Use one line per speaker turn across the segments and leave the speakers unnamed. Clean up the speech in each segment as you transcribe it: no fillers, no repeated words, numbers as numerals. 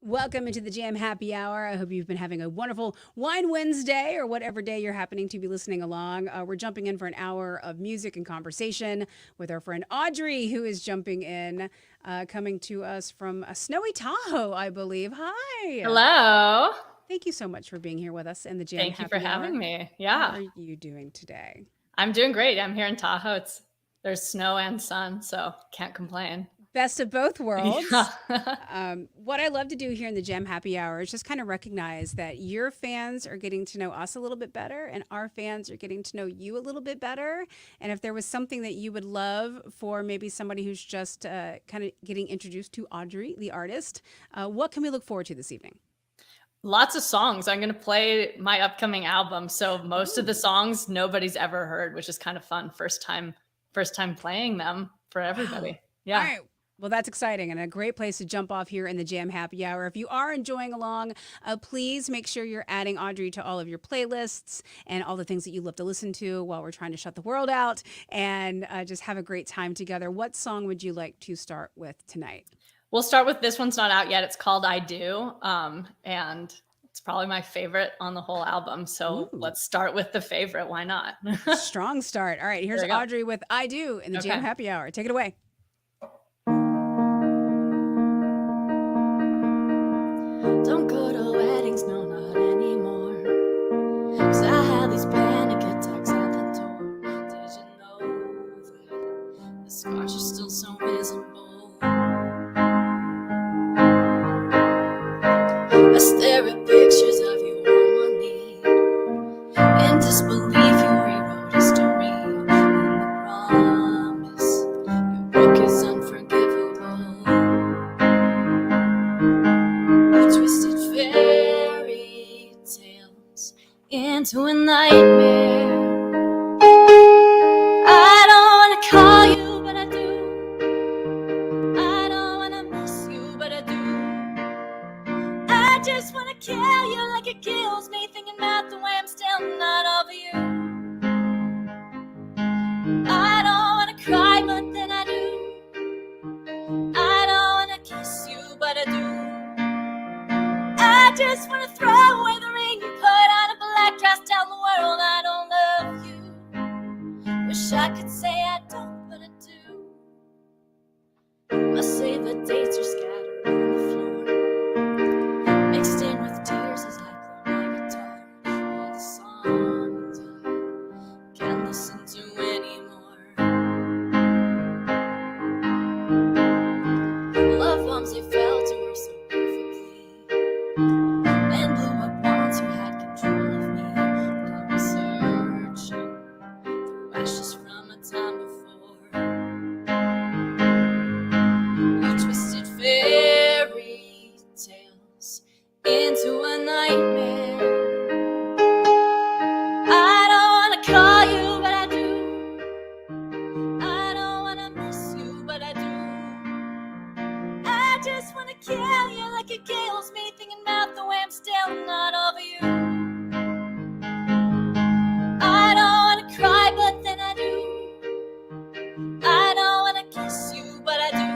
Welcome into the Jam Happy Hour. I hope you've been having a wonderful Wine Wednesday or whatever day you're happening to be listening along. We're jumping in for an hour of music and conversation with our friend Audriix, who is jumping in, coming to us from a snowy Tahoe, I believe. Hi.
Hello.
Thank you so much for being here with us in the Jam
Thank you for
Happy Hour.
having me.
How
Yeah,
are you doing today?
I'm doing great. I'm here in Tahoe. There's snow and sun, so can't complain.
Best of both worlds.
Yeah.
What I love to do here in the Gem Happy Hour is just kind of recognize that your fans are getting to know us a little bit better and our fans are getting to know you a little bit better. And if there was something that you would love for maybe somebody who's just kind of getting introduced to Audriix, the artist, what can we look forward to this evening?
Lots of songs. I'm going to play my upcoming album. So most of the songs nobody's ever heard, which is kind of fun. First time playing them for everybody.
Wow.
Yeah.
All right. Well, that's exciting and a great place to jump off here in the Jam Happy Hour. If you are enjoying along, please make sure you're adding Audriix to all of your playlists and all the things that you love to listen to while we're trying to shut the world out and just have a great time together. What song would you like to start with tonight?
We'll start with this one's not out yet. It's called I Do. And it's probably my favorite on the whole album. So Let's start with the favorite. Why not?
Strong start. All right. Here's Audriix with I Do in the Jam Happy Hour. Take it away.
Don't go to weddings, no, not anymore. 'Cause I had these panic attacks at the door. Did you know that the scars are still so visible? I stare at pictures of you on my knee. In disbelief, you rewrote history. And the promise you broke is unforgivable. Twisted fairy tales into a nightmare. I don't wanna call you, but I do. I don't wanna miss you, but I do. I just wanna kill you like it kills me, thinking about the way I'm still not over you. I don't wanna cry, but then I do. I don't wanna kiss you, but I do. I just wanna throw away the ring, put on a black dress, tell the world I don't love you. Wish I could say I don't, but I do. My save the dates are scattered on the floor, mixed in with tears as I play my guitar. All the songs I can't listen to anymore. Love bombs they fell to her so perfectly, and blew up once you had control of me. Now I'm searching through ashes from a time before. You twisted fairy tales into a nightmare. I don't wanna call you, but I do. I don't wanna miss you, but I do. I just wanna kill you like it kills me, thinking about the way I'm still not over you. I don't wanna cry, but then I do. I don't wanna kiss you, but I do.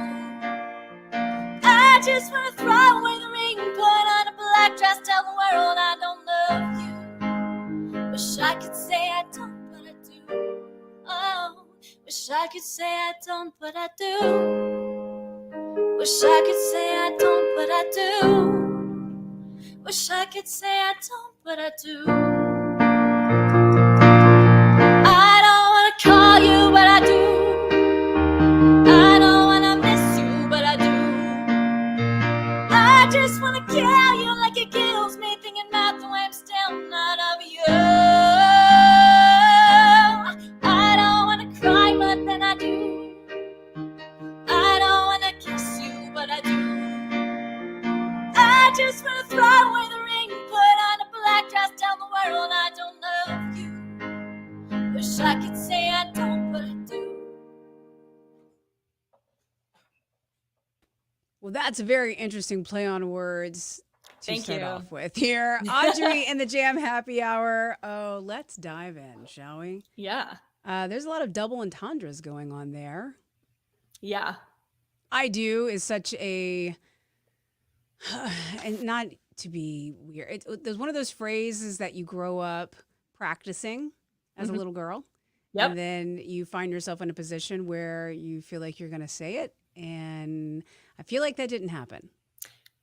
I just wanna throw away the ring, put on a black dress, tell the world I don't love you. Wish I could say I don't, but I do. Oh, wish I could say I don't, but I do. Wish I could say I don't, but I do. Wish I could say I don't, but I do. I don't wanna call you, but I do. I don't wanna miss you, but I do. I just wanna kill you like it kills me, thinking about the way I'm still not over you. I don't wanna cry, but then I do. I don't wanna kiss you, but I do. I just wanna throw away the ring, put on a black dress, tell the world I don't love you. Wish I could say I don't, but I do.
Well, that's a very interesting play on words to
Thank
start
you.
off with here. Audriix in the Jam Happy Hour. Oh, let's dive in, shall we?
Yeah.
There's a lot of double entendres going on there.
Yeah.
I Do is such a And not to be weird. There's one of those phrases that you grow up practicing as a
Mhm.
little girl. And
Yep.
then you find yourself in a position where you feel like you're going to say it. And I feel like that didn't happen.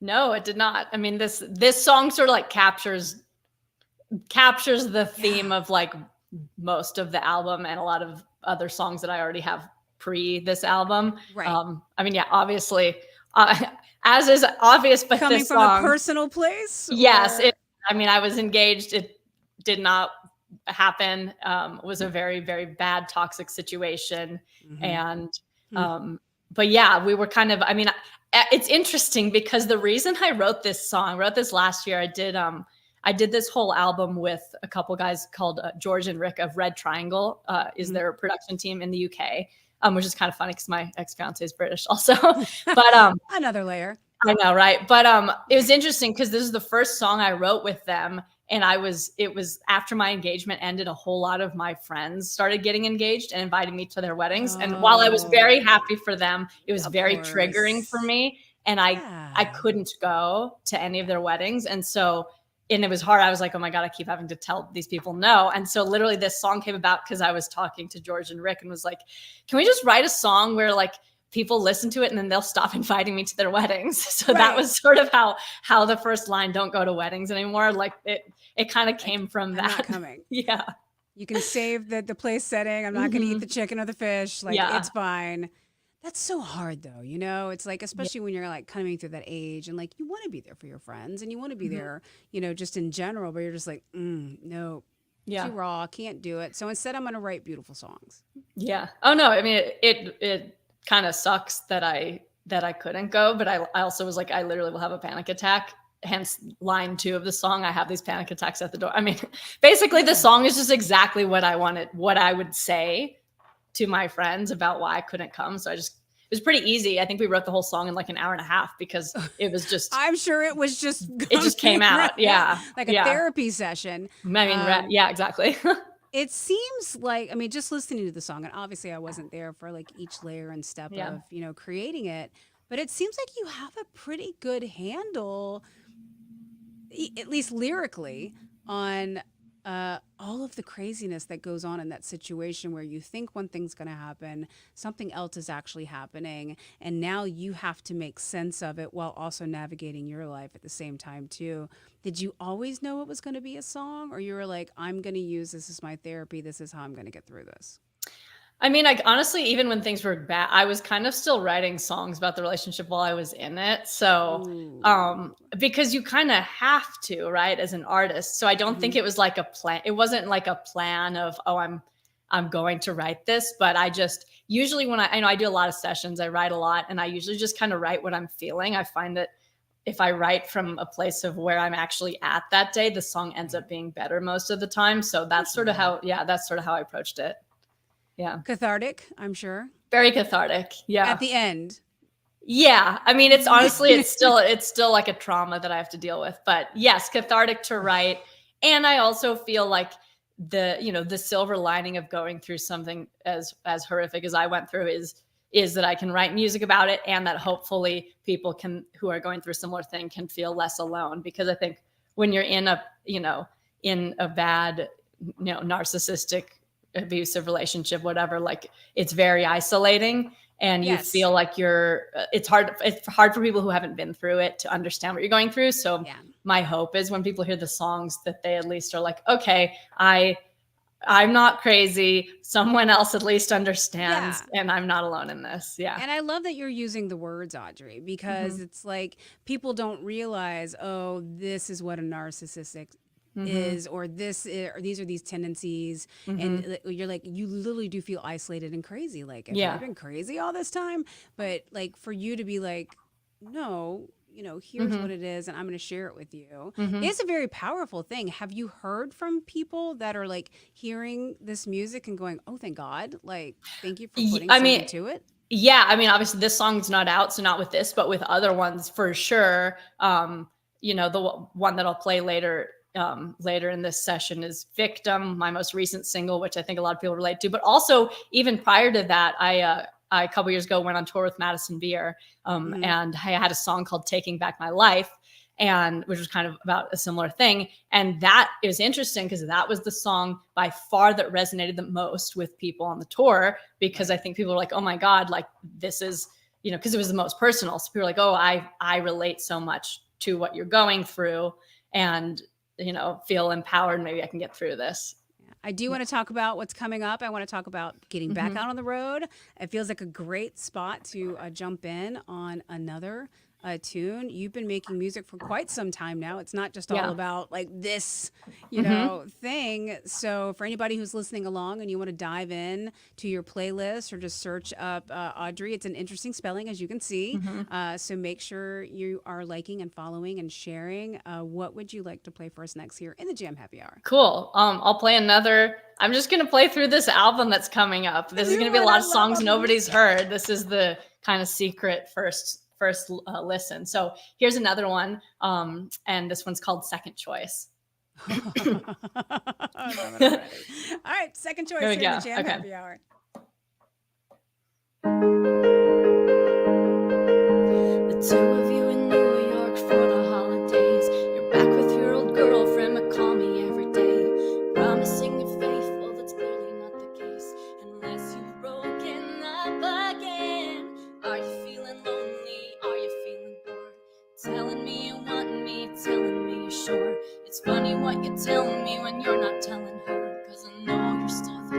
No, it did not. I mean, this song sort of like captures the theme
Yeah.
of like most of the album and a lot of other songs that I already have pre this album.
Right.
I mean, yeah, obviously, uh, as is obvious, but
Coming
this
from a
song,
personal place?
yes,
Or
I mean, I was engaged. It did not happen. It was a very, very bad, toxic situation.
Mhm.
And,
Hmm.
but yeah, we were kind of, I mean, it's interesting because the reason I wrote this song, wrote this last year, I did this whole album with a couple guys called George and Rick of Red Triangle, is
Mhm.
their production team in the UK, which is kind of funny because my ex-fiance is British also. But
Another layer.
I know, right? But it was interesting because this is the first song I wrote with them. And it was after my engagement ended, a whole lot of my friends started getting engaged and inviting me to their weddings. And while I was very
Oh,
happy for them, it was
of
very triggering for
course.
me. And I
Yeah.
couldn't go to any of
Yeah.
their weddings. And it was hard. I was like, oh my God, I keep having to tell these people no. And so literally this song came about because I was talking to George and Rick and was like, can we just write a song where like people listen to it and then they'll stop inviting me to their weddings? So that
Right.
was sort of how the first line, don't go to weddings anymore. Like it kind of
Like,
came from
I'm
that.
not coming.
Yeah.
You can save the place setting. I'm not going to eat
Mhm.
the chicken or the fish. Like,
Yeah.
it's fine. That's so hard though, you know? It's like,
Yeah.
especially when you're like coming through that age and like you want to be there for your friends and you want to be
Mhm.
there, you know, just in general, but you're just like, no,
Yeah.
too raw, can't do it. So instead, I'm going to write beautiful songs.
Yeah. Oh no, I mean it kind of sucks that I couldn't go, but I also was like, I literally will have a panic attack. Hence line 2 of the song. I have these panic attacks at the door. I mean, basically the
Yeah.
song is just exactly what I wanted, what I would say to my friends about why I couldn't come. So it was pretty easy. I think we wrote the whole song in like an hour and a half because it was just
I'm sure it was just
it just came
coming right
out. Yeah.
like a
Yeah.
therapy session.
I mean, yeah, exactly.
It seems like, I mean, just listening to the song, and obviously I wasn't there for like each layer and step
Yeah.
of, you know, creating it, but it seems like you have a pretty good handle, at least lyrically, on all of the craziness that goes on in that situation where you think one thing's going to happen, something else is actually happening, and now you have to make sense of it while also navigating your life at the same time too. Did you always know it was going to be a song, or you were like, I'm going to use this as my therapy, this is how I'm going to get through this?
I mean, like honestly, even when things were bad, I was kind of still writing songs about the relationship while I was in it. So,
Ooh.
because you kind of have to, right, as an artist. So I don't
Hmm.
think it was like a plan. It wasn't like a plan of, oh, I'm going to write this, but I just usually when I know I do a lot of sessions, I write a lot, and I usually just kind of write what I'm feeling. I find that if I write from a place of where I'm actually at that day, the song ends up being better most of the time. So that's sort of how, yeah, that's sort of how I approached it. Yeah.
Cathartic, I'm sure.
Very cathartic. Yeah.
At the end.
Yeah. I mean, it's honestly, it's still like a trauma that I have to deal with, but yes, cathartic to write. And I also feel like the silver lining of going through something as horrific as I went through is that I can write music about it, and that hopefully people who are going through a similar thing can feel less alone. Because I think when you're in a bad, narcissistic, abusive relationship, whatever, like it's very isolating, and you
Yes.
feel like it's hard for people who haven't been through it to understand what you're going through. So
Yeah.
my hope is when people hear the songs that they at least are like, okay, I'm not crazy. Someone else at least understands,
Yeah.
and I'm not alone in this. Yeah.
And I love that you're using the words, Audrey, because
Mhm.
it's like people don't realize, oh, this is what a narcissistic
Mhm.
is, or or these are these tendencies.
Mhm.
And you're like, you literally do feel isolated and crazy. Like, have
Yeah.
I been crazy all this time? But like for you to be like, no, here's
Mhm.
what it is, and I'm going to share it with you.
Mhm.
It's a very powerful thing. Have you heard from people that are like hearing this music and going, oh, thank God, like, thank you for putting
I
something
mean,
to it?
yeah, I mean, obviously this song's not out, so not with this, but with other ones for sure. The one that I'll play later in this session is Victim, my most recent single, which I think a lot of people relate to. But also, even prior to that, a couple years ago went on tour with Madison Beer, and I had a song called Taking Back My Life, and which was kind of about a similar thing. And that is interesting because that was the song by far that resonated the most with people on the tour, because I think people were like, oh my God, like this is, you know, because it was the most personal. So people were like, oh, I relate so much to what you're going through, and, you know, feel empowered. Maybe I can get through this.
I do want to talk about what's coming up. I want to talk about getting back
Mm-hmm.
out on the road. It feels like a great spot to jump in on another tune. You've been making music for quite some time now. It's not just all about like this, you know, thing. So for anybody who's listening along and you want to dive in to your playlist or just search up Audriix, it's an interesting spelling, as you can see. So make sure you are liking and following and sharing. What would you like to play for us next here in the Jam Happy Hour?
Cool. I'll play another. I'm just going to play through this album that's coming up. This is going to be a lot of songs nobody's heard. This is the kind of secret first listen. So here's another one. And this one's called Second Choice.
I love it already. All right, second choice
Here we
here in
go.
the Jam
Okay.
Happy Hour.
The two of you in New York for the holidays. You're back with your old girlfriend, but call me every day. Promising you're faithful, that's clearly not the case. Unless you've broken up again. Are you feeling lonely? Are you feeling bored? Telling me you want me, telling me you're sure. It's funny what you're telling me when you're not telling her. 'Cause I know you're still with her.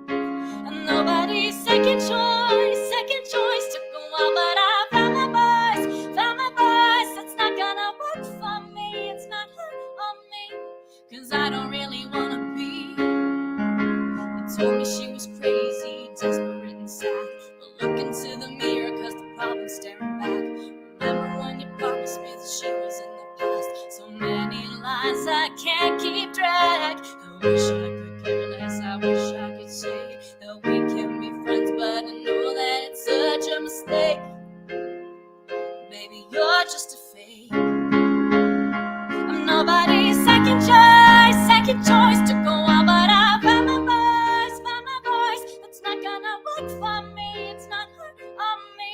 And nobody's second choice to go out, but I found my voice, that's not gonna work for me, it's not hard on me, 'cause I don't really wanna be. You told me she was crazy, desperate and sad, but look into the mirror 'cause the problem's staring back. Remember when you promised me that she was in the past? So many lies I can't keep track. I wish I could care less, I wish I could say that we can be friends, but I know that it's such a mistake. Baby, you're just a fake. I'm nobody's second choice to go out, but I found my voice, that's not gonna work for me, it's not hard on me,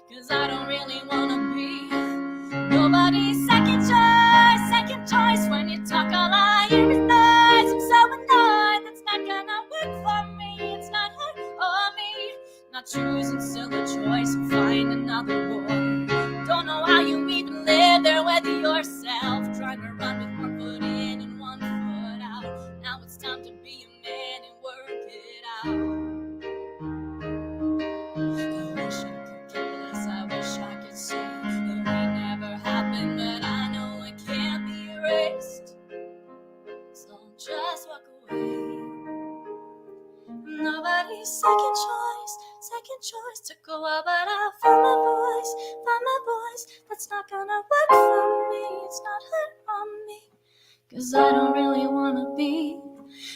'cause I don't really wanna be nobody's second choice. When you talk all I hear is noise, I'm so annoyed, that's not gonna work for me, it's not hard on me. Not choosing still a choice, find another boy. Don't know how you even live there with yourself, trying to run with one foot in and one foot out. Now it's time to be a man and work it out. I wish I could care less, I wish I could say that we never happened, but I know it can't be erased. So just walk away. Nobody's second choice to go out, but I found my voice, that's not gonna work for me, it's not hard on me, 'cause I don't really wanna be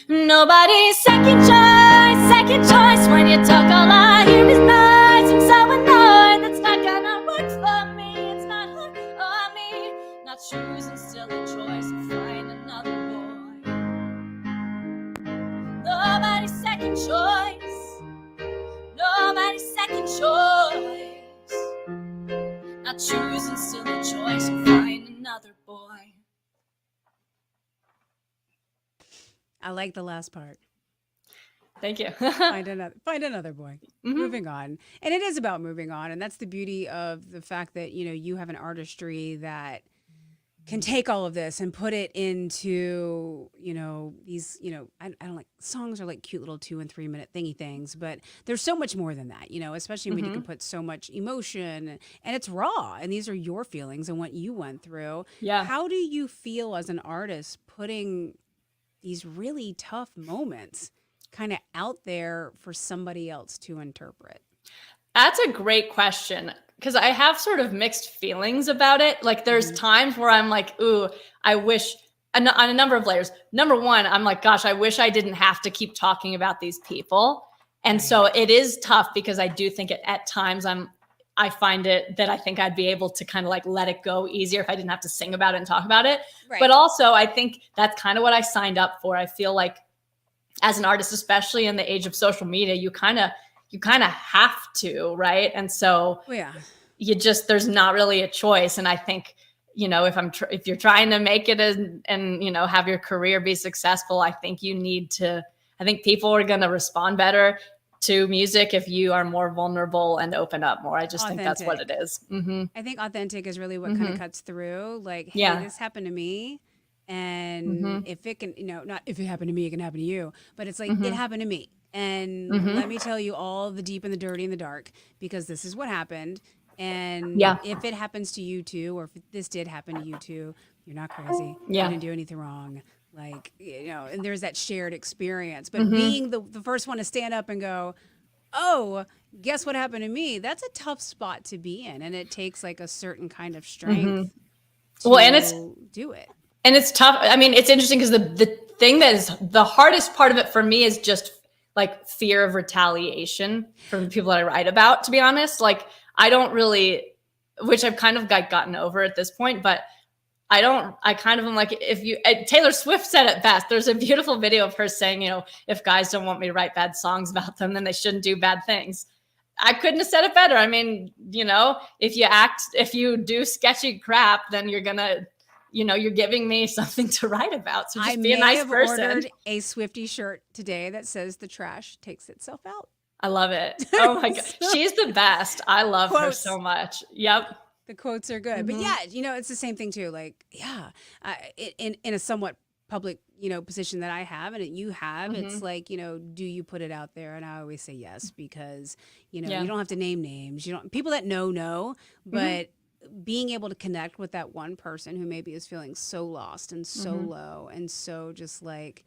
nobody's second choice. When you talk all I hear is noise, I'm so annoyed, that's not gonna work for me, it's not hard on me. Not choosing still a choice, find another boy. Nobody's second choice, nobody's second choice. Not choosing still a choice, find another boy.
I like the last part.
Thank you.
Find another boy.
Mhm.
Moving on. And it is about moving on. And that's the beauty of the fact that, you know, you have an artistry that can take all of this and put it into, you know, these, you know, I don't like, songs are like cute little 2 and 3 minute thingy things, but there's so much more than that, you know, especially when you can put so much emotion and it's raw and these are your feelings and what you went through.
Yeah.
How do you feel as an artist putting these really tough moments kind of out there for somebody else to interpret?
That's a great question, because I have sort of mixed feelings about it. Like there's times where I'm like, ooh, I wish on a number of layers. Number one, I'm like, gosh, I wish I didn't have to keep talking about these people. And so it is tough because I do think at times I find it that I think I'd be able to kind of like let it go easier if I didn't have to sing about it and talk about it.
Right.
But also I think that's kind of what I signed up for. I feel like as an artist, especially in the age of social media, you kind of you kind of have to, right? And so
Oh, yeah.
there's not really a choice. And I think, if you're trying to make it and have your career be successful, I think people are going to respond better to music if you are more vulnerable and open up more. I just think that's what it is. Mm-hmm.
I think authentic is really what kind of cuts through. Like, hey,
Yeah.
this happened to me. And
Mm-hmm.
if it can, not if it happened to me, it can happen to you. But it's like,
Mm-hmm.
it happened to me. And
Mm-hmm.
let me tell you all the deep and the dirty and the dark, because this is what happened. And
Yeah.
if it happens to you too, or if this did happen to you too, you're not crazy.
Yeah.
You didn't do anything wrong. Like, and there's that shared experience. But
Mm-hmm.
being the first one to stand up and go, oh, guess what happened to me? That's a tough spot to be in. And it takes like a certain kind of strength to
Well, and it's
do it.
And it's tough. I mean, it's interesting because the thing that is the hardest part of it for me is just like fear of retaliation from the people that I write about, to be honest. Like, I don't really, which I've kind of gotten over at this point, but I kind of am like, Taylor Swift said it best. There's a beautiful video of her saying, if guys don't want me to write bad songs about them, then they shouldn't do bad things. I couldn't have said it better. I mean, if you do sketchy crap, then you're gonna, you're giving me something to write about. So just be a nice person. I
ordered a Swiftie shirt today that says the trash takes itself out.
I love it. Oh my God. She's the best. I love her so much. Yep.
The quotes are good.
Mm-hmm.
But yeah, it's the same thing too. Like, yeah, in a somewhat public, position that I have and that you have, it's like, do you put it out there? And I always say yes, because, you don't have to name names. People that know, but being able to connect with that one person who maybe is feeling so lost and so low and so just like,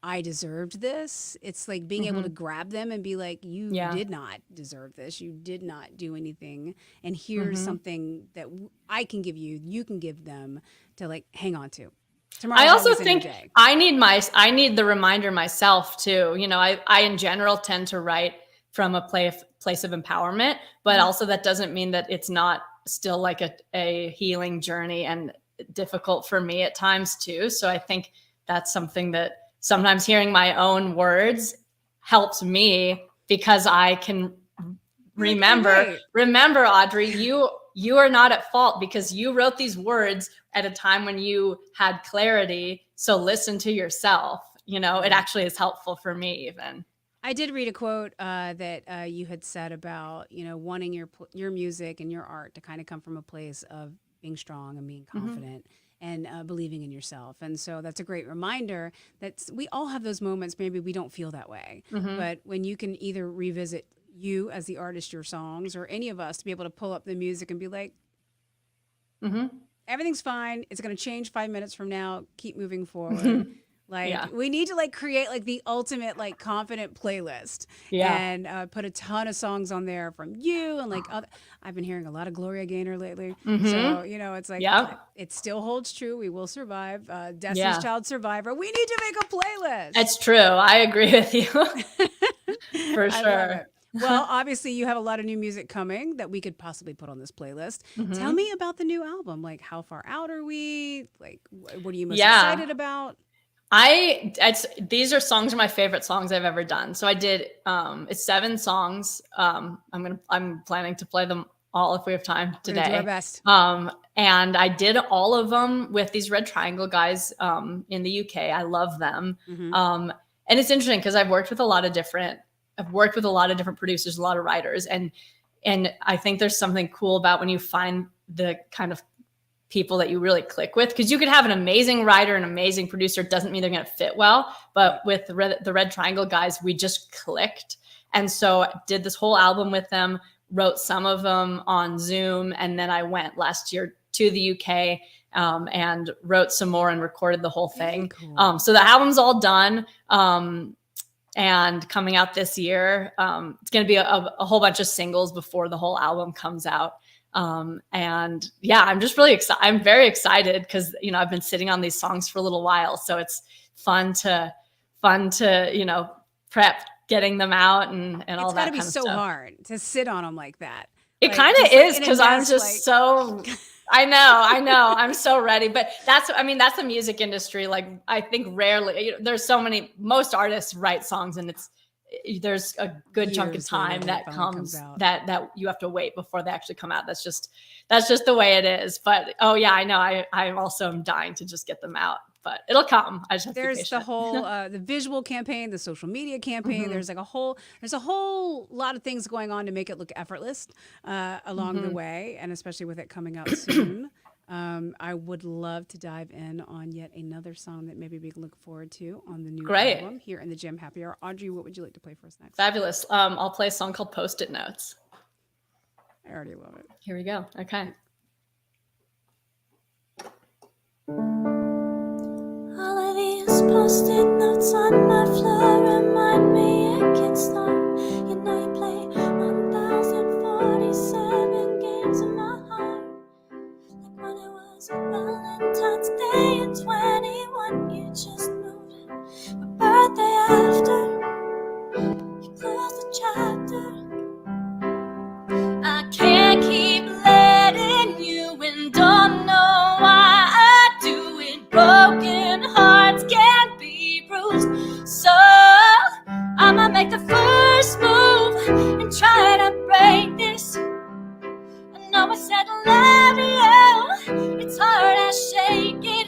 I deserved this. It's like being able to grab them and be like, you did not deserve this. You did not do anything. And here's something that I can give you, you can give them to like hang on to. Tomorrow's
I also
always a new
think
day.
I need the reminder myself too. I in general tend to write from a place of empowerment, but also that doesn't mean that it's not still like a healing journey and difficult for me at times too. So I think that's something that sometimes hearing my own words helps me, because I can remember, Audrey, you are not at fault because you wrote these words at a time when you had clarity. So listen to yourself. It actually is helpful for me even.
I did read a quote that you had said about, wanting your music and your art to kind of come from a place of being strong and being confident and believing in yourself. And so that's a great reminder that we all have those moments. Maybe we don't feel that way, but when you can either revisit you as the artist, your songs, or any of us to be able to pull up the music and be like, everything's fine. It's going to change 5 minutes from now. Keep moving forward. We need to create the ultimate confident playlist and put a ton of songs on there from you and I've been hearing a lot of Gloria Gaynor lately. So, it's it still holds true. We will survive. Destiny's Child Survivor. We need to make a playlist.
It's true. I agree with you. For
I
sure.
love it. Well, obviously you have a lot of new music coming that we could possibly put on this playlist. Tell me about the new album. How far out are we? What are you most excited about?
These are my favorite songs I've ever done. So I did, it's 7 songs. I'm planning to play them all if we have time today.
Do our best.
And I did all of them with these Red Triangle guys, in the UK. I love them. And it's interesting because I've worked with a lot of different producers, a lot of writers. And I think there's something cool about when you find the kind of people that you really click with, because you could have an amazing writer, an amazing producer. It doesn't mean they're going to fit well. But with the Red Triangle guys, we just clicked. And so I did this whole album with them, wrote some of them on Zoom. And then I went last year to the UK and wrote some more and recorded the whole thing. Cool. So the album's all done. And coming out this year, it's going to be a whole bunch of singles before the whole album comes out. And yeah, I'm just really excited. I'm very excited because, I've been sitting on these songs for a little while. So it's fun to, prep getting them out and all that kind of stuff. It's
gotta be so hard to sit on them like that.
It kind of is, because I'm just so, I know. I'm so ready. But that's the music industry. I think rarely, there's so many, most artists write songs and there's a good chunk of
Years
time
later
that
it finally
comes
out.
that you have to wait before they actually come out. That's just the way it is. But oh yeah, I know. I also am dying to just get them out, but it'll come. I just have to be
There's the
patient.
whole the visual campaign, the social media campaign.
Mhm.
There's a whole lot of things going on to make it look effortless along the way, and especially with it coming out soon. I would love to dive in on yet another song that maybe we can look forward to on the new
Great.
album here in the Gem Happy Hour. Audrey, what would you like to play for us next?
Fabulous. I'll play a song called Post-it Notes.
I already love it.
Here we go. Okay.
All of these Post-it notes on my floor remind me it can start. You know you play 1047 games in my heart. Like when it was Valentine's Day in 21, you just moved my birthday after. You closed the chapter. I can't keep letting you in, don't know why I do it. Broken hearts can't be bruised, so I'ma make the first move and try to break this. I know I said I love you, it's hard, I shake it,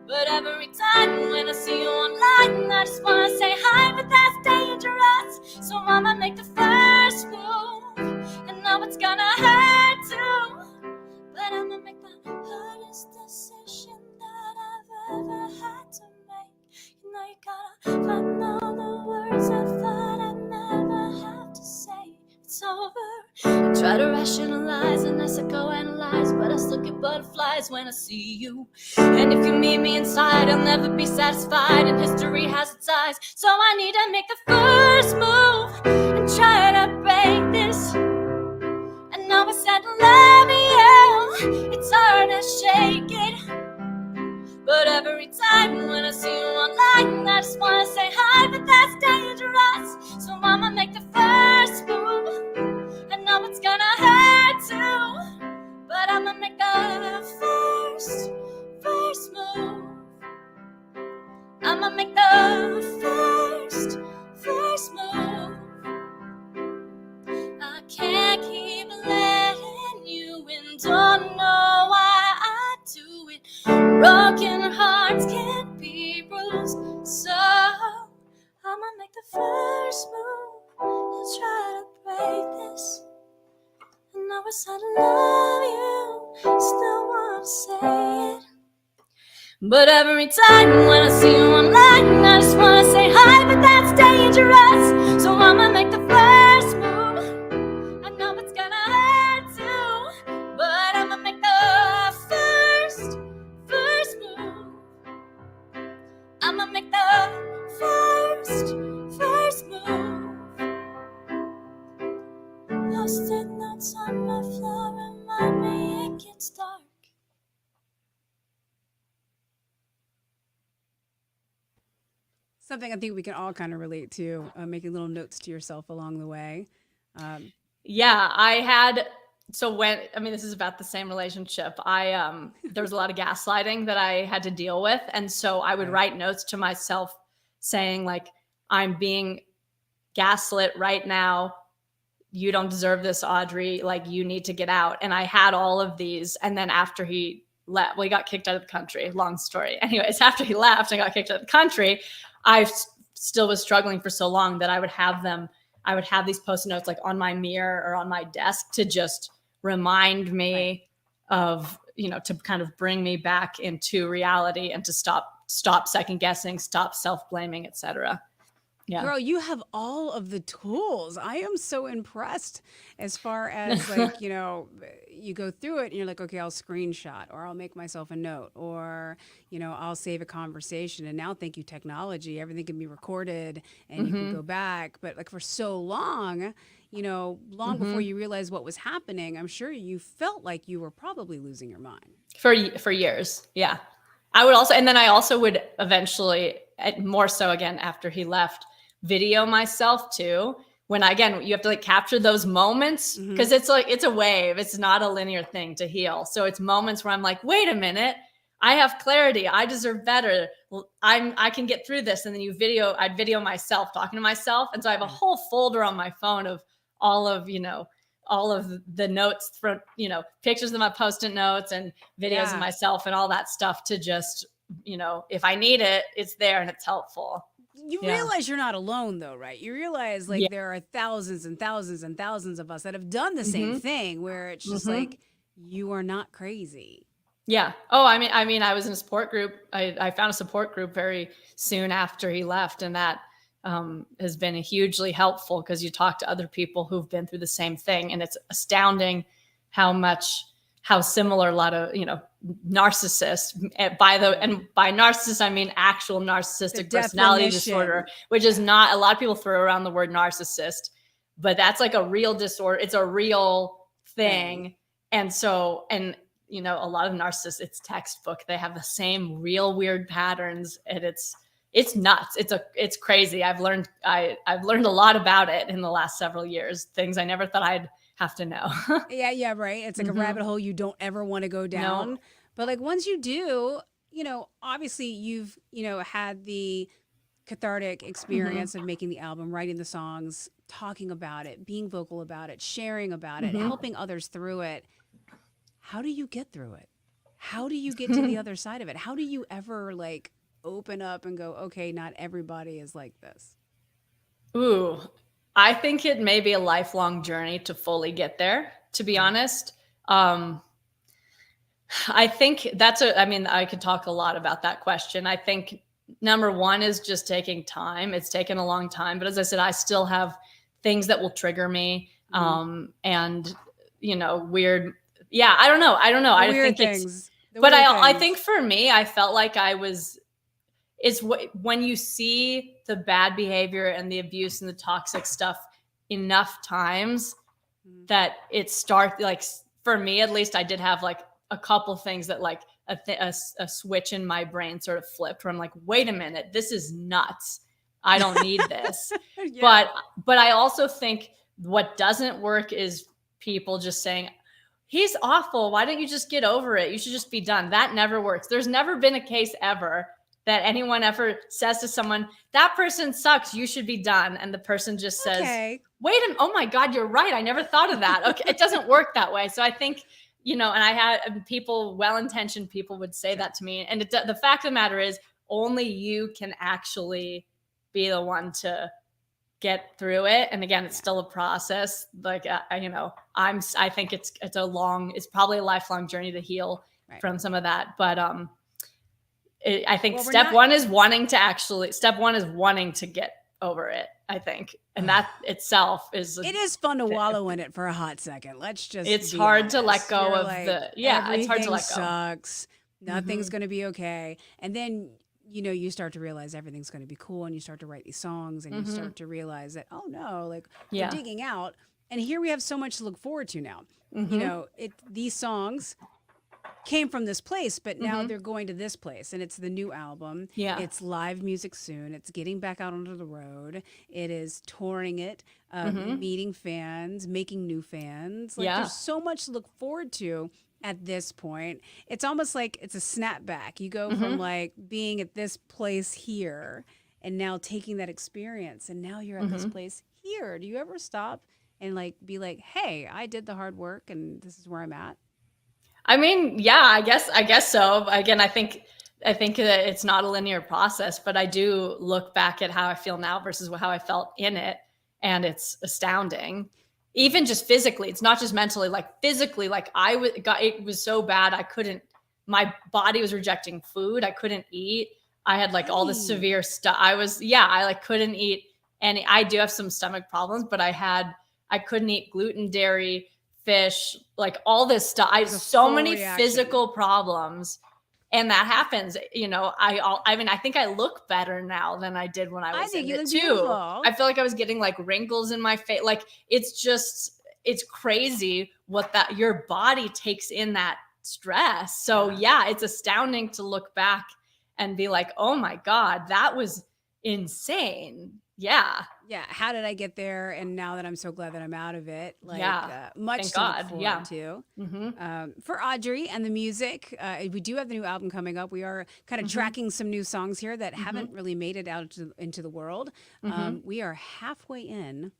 but every time when I see you online, I just wanna say hi, but that's dangerous. So I'ma make the first move, and know it's gonna hurt too, but I'ma make the hardest decision that I've ever had to make. You know you gotta find all the words I thought I'd never have to say. It's over. I try to rationalize and I psychoanalyze, but I still get butterflies when I see you. And if you meet me inside, I'll never be satisfied, and history has its eyes. So I need to make the first move and try to break this. I know I said I love you, it's hard to shake it, but every time when I see you online, I just wanna say hi, but that's dangerous. So I'ma make the first move. I know it's gonna hurt too, but I'ma make the first move. I'ma make the first move. I can't keep letting you in, don't know why I do it. Broken hearts can't be bruised, so I'ma make the first move and try to break this. And now I said I love you, still wanna say it, but every time when I see you online, I just wanna say hi, but that's dangerous. So I'ma make the first move. I know it's gonna hurt too, but I'ma make the first move. I'ma make the first move. Post-it notes on my floor remind me it gets dark.
Something I think we can all kind of relate to, making little notes to yourself along the way.
Yeah, this is about the same relationship. There was a lot of gaslighting that I had to deal with. And so I would write notes to myself saying like, I'm being gaslit right now. You don't deserve this, Audrey. Like, you need to get out. And I had all of these. And then after he left, well, he got kicked out of the country. Long story. Anyways, after he left and got kicked out of the country, I still was struggling for so long that I would have these Post-it notes like on my mirror or on my desk to just remind me of, to kind of bring me back into reality and to stop second guessing, stop self-blaming, etc. Yeah.
Girl, you have all of the tools. I am so impressed as far as like, you go through it and you're like, okay, I'll screenshot or I'll make myself a note or, I'll save a conversation. And now, thank you, technology, everything can be recorded and you can go back. But like for so long, before you realized what was happening, I'm sure you felt like you were probably losing your mind.
For years. Yeah. I also would eventually, more so again, after he left, video myself too. When you have to like capture those moments because it's like, it's a wave. It's not a linear thing to heal. So it's moments where I'm like, wait a minute, I have clarity. I deserve better. I can get through this. And then I'd video myself talking to myself. And so I have a whole folder on my phone of all of the notes from, pictures of my Post-it notes and videos of myself and all that stuff to just, if I need it, it's there and it's helpful.
You realize you're not alone though, right? You realize there are thousands and thousands and thousands of us that have done the same thing, where it's just like, you are not crazy.
Yeah. Oh, I mean, I was in a support group. I found a support group very soon after he left, and that has been hugely helpful because you talk to other people who've been through the same thing, and it's astounding how similar a lot of narcissists. By narcissist I mean actual narcissistic personality disorder, which is not, a lot of people throw around the word narcissist, but that's like a real disorder. It's a real thing, and so a lot of narcissists, it's textbook. They have the same real weird patterns, and it's nuts. It's crazy. I've learned a lot about it in the last several years. Things I never thought I'd have to know.
Yeah, right. It's like a rabbit hole you don't ever want to go down. No. But like once you do, obviously you've had the cathartic experience of making the album, writing the songs, talking about it, being vocal about it, sharing about it, helping others through it. How do you get through it? How do you get to the other side of it? How do you ever open up and go, okay, not everybody is like this?
Ooh, I think it may be a lifelong journey to fully get there, to be honest. I think I could talk a lot about that question. I think number one is just taking time. It's taken a long time, but as I said, I still have things that will trigger me. And weird. Yeah, I don't know. I think things. I think for me, I felt like it's when you see the bad behavior and the abuse and the toxic stuff enough times that it starts, for me, at least, I did have a couple things that a switch in my brain sort of flipped where I'm like, wait a minute, this is nuts. I don't need this. But I also think what doesn't work is people just saying, he's awful. Why don't you just get over it? You should just be done. That never works. There's never been a case ever that anyone ever says to someone, that person sucks, you should be done. And the person just says, wait a minute, oh my God, you're right. I never thought of that. Okay, it doesn't work that way. So I think, and I had people, well-intentioned people would say that to me. And the fact of the matter is only you can actually be the one to get through it. And again, it's still a process. I think it's probably a lifelong journey to heal from some of that. But I think step one is wanting to get over it, I think. And that itself it
is fun to wallow in it for a hot second.
It's hard to let go of it's hard to let go.
Sucks. Nothing's going to be okay. And then you start to realize everything's going to be cool, and you start to write these songs, and you start to realize that, oh no, we're digging out, and here we have so much to look forward to now. These songs came from this place, but now they're going to this place, and it's the new album. Yeah, it's live music soon. It's getting back out onto the road. It is touring it, meeting fans, making new fans. There's so much to look forward to. At this point, it's almost like it's a snapback. You go from being at this place here, and now taking that experience, and now you're at this place here. Do you ever stop and be like, hey, I did the hard work, and this is where I'm at?
I mean, yeah, I guess so. Again, I think that it's not a linear process, but I do look back at how I feel now versus how I felt in it, and it's astounding. Even just physically, it's not just mentally, physically, it was so bad. My body was rejecting food. I couldn't eat. I had all this severe stuff. I couldn't eat any. I do have some stomach problems, but I couldn't eat gluten, dairy, fish, all this stuff. I have so many physical problems. And that happens, I think I look better now than I did when I was in it too. Beautiful. I feel like I was getting wrinkles in my face. It's crazy what your body takes in that stress. So yeah, it's astounding to look back and be like, oh my God, that was insane. Yeah.
Yeah, how did I get there? And now that I'm so glad that I'm out of it, like
Yeah.
much
Thank
to look
God.
forward
Yeah.
to.
Mm-hmm.
For Audrey and the music, we do have the new album coming up. We are kind of tracking some new songs here that haven't really made it out into the world. We are halfway in,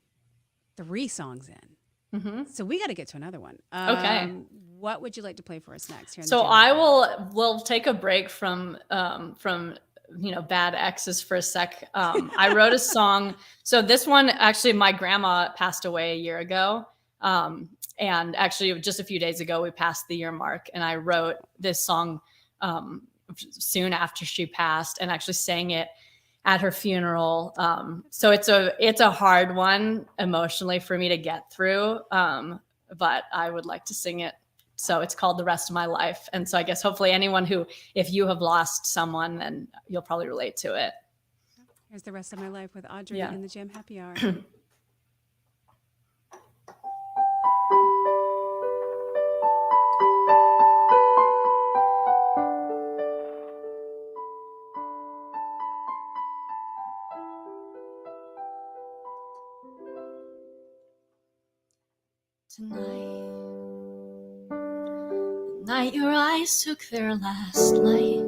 3 songs in. So we got to get to another one.
Okay.
What would you like to play for us next here? In
So
the Jam
I
Happy Hour?
will take a break from bad exes for a sec. I wrote a song. So this one, actually, my grandma passed away a year ago. And actually just a few days ago, we passed the year mark, and I wrote this song soon after she passed, and actually sang it at her funeral. So it's a hard one emotionally for me to get through. But I would like to sing it. So it's called The Rest of My Life. And so I guess hopefully anyone who, if you have lost someone, then you'll probably relate to it.
Here's The Rest of My Life with Audrey
Yeah.
in the Jam Happy Hour.
Tonight, the night your eyes took their last light,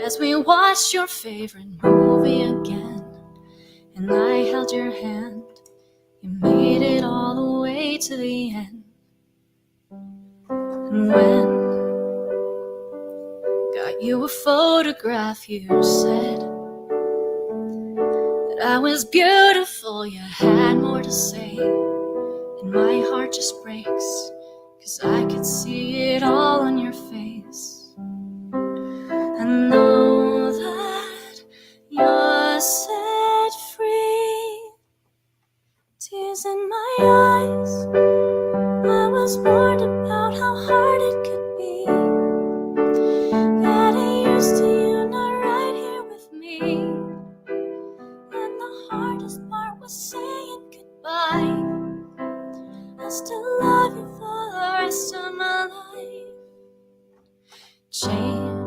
as we watched your favorite movie again, and I held your hand. You made it all the way to the end. And when got you a photograph, you said that I was beautiful. You had more to say, and my heart just breaks, 'cause I could see it all on your face. I know that you're set free. Tears in my eyes, I was warned about how hard it could be. Getting used to you not right here with me. And the hardest part was saying goodbye. I still love you for the rest of my life. Change,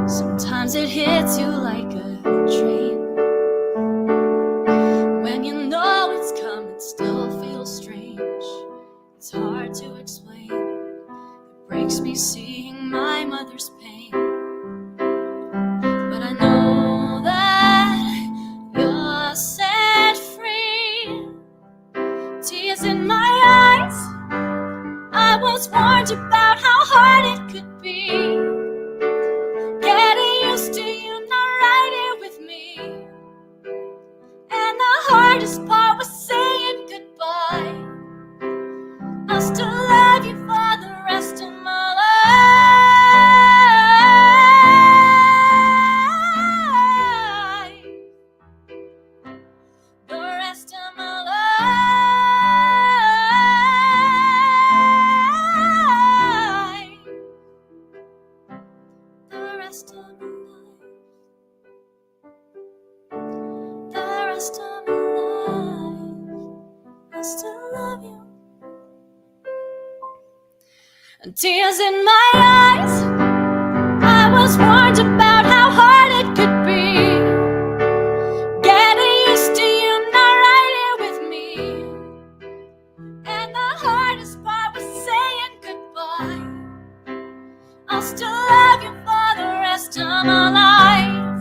sometimes it hits you like a train. When you know it's coming, it still feels strange. It's hard to explain. It breaks me seeing my mother's pain. But I know that you're set free. Tears in my eyes, I was warned about how hard it could be. Getting used to you not right here with me. And the hardest part was saying goodbye. I'll still love you for the rest of my life. The rest of my life. The rest of my life. The rest of my life. I still love you. And tears in my eyes, I was warned about how hard it could be. Getting used to you not right here with me. And the hardest part was saying goodbye. I'll still love you for the rest of my life.